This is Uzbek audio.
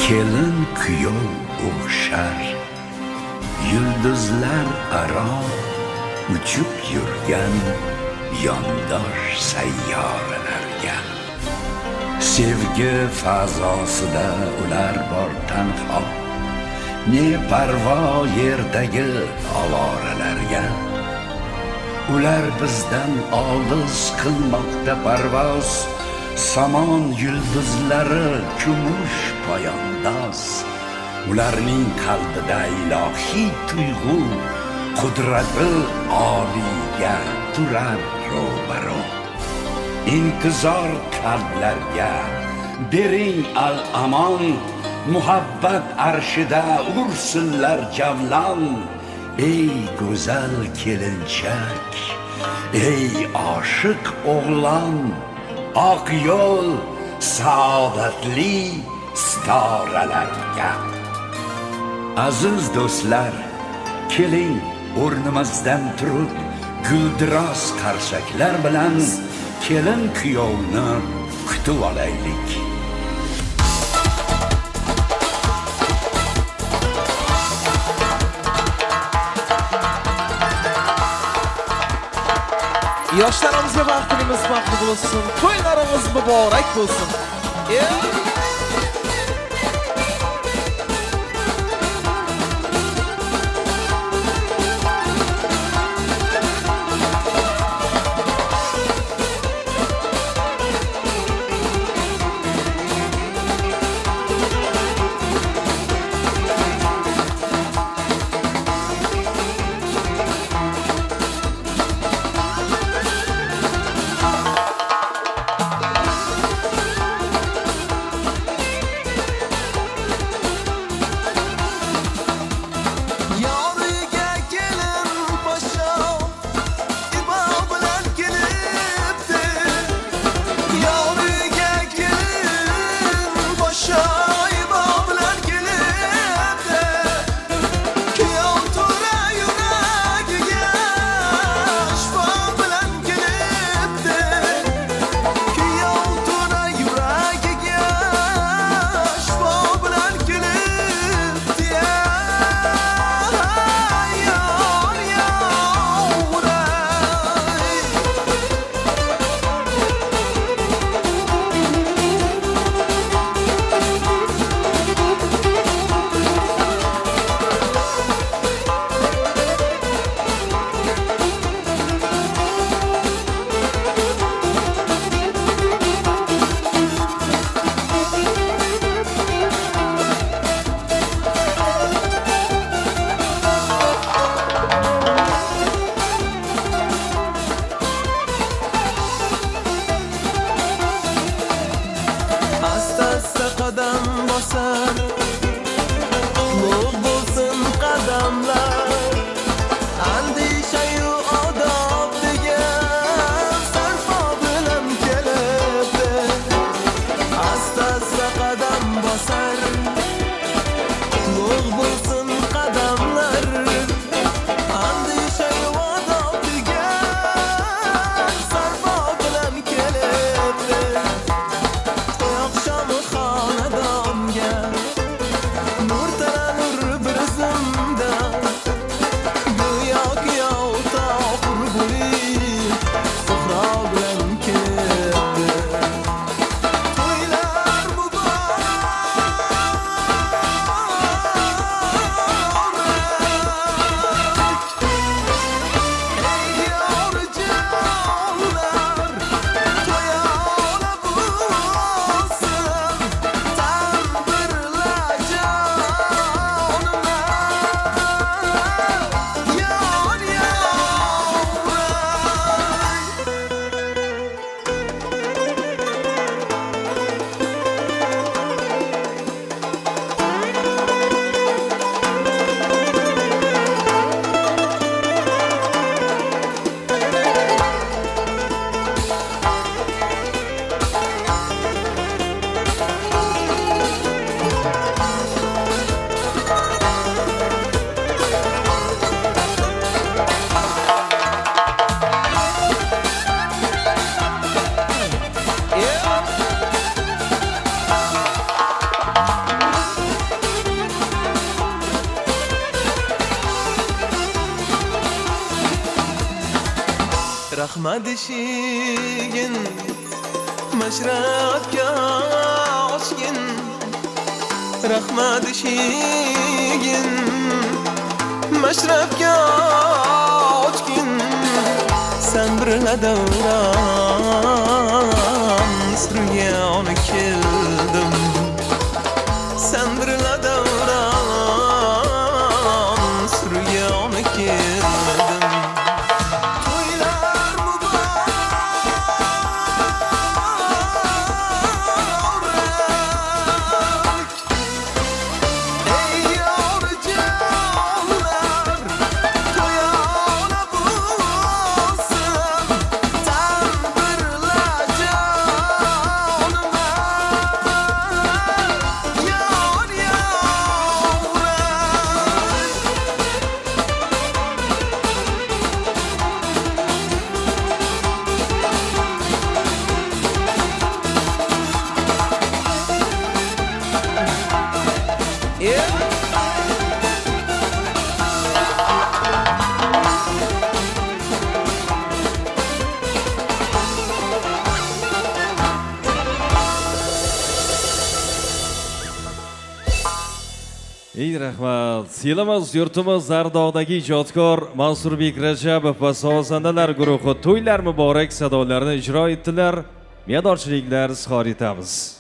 kelin kuyov o'xshar, yulduzlar aro uchib yurgan yondosh sayyoralarga. Sevgi fazosida ular bor tanho, ne parvo yerdagi avoralarga. Ular bizdan olis qilmoqda parvoz, samon yulduzlari kumush poyandoz. Ularning qalbida ilohiy tuyg'u, qudrati oliyga turar ro'baro. İntizor qalblarga bering al-amon, muhabbat arshida ursinlar javlon. Ey go'zal kelinchak, ey oshiq o'g'lon, oq yo'l saodatli istoralarga. Aziz do'stlar, keling o'rnimizdan turib, guldiroz qarshaklar bilan kelin kuyovni kutib olaylik. Yoshlarimizga baxtimiz baxtli bo'lsin, to'ylarimiz muborak bo'lsin. rahmat eshigin mashrabga ochgin rahmat eshigin mashrabga ochgin sen birla davran surgan keldim sen birla davran surgan keldim to'ylar muborak ey yorjonlar to'yona bo'lsin tanbirla jonima yor yeah. Ey rahmat. Yilimiz yurtimiz Zardog'dagi ijodkor Mansurbek Rajabov va sozandalar guruhi to'ylar muborak sadolarini ijro etdilar. Minnatdorchiliklar izhor etamiz.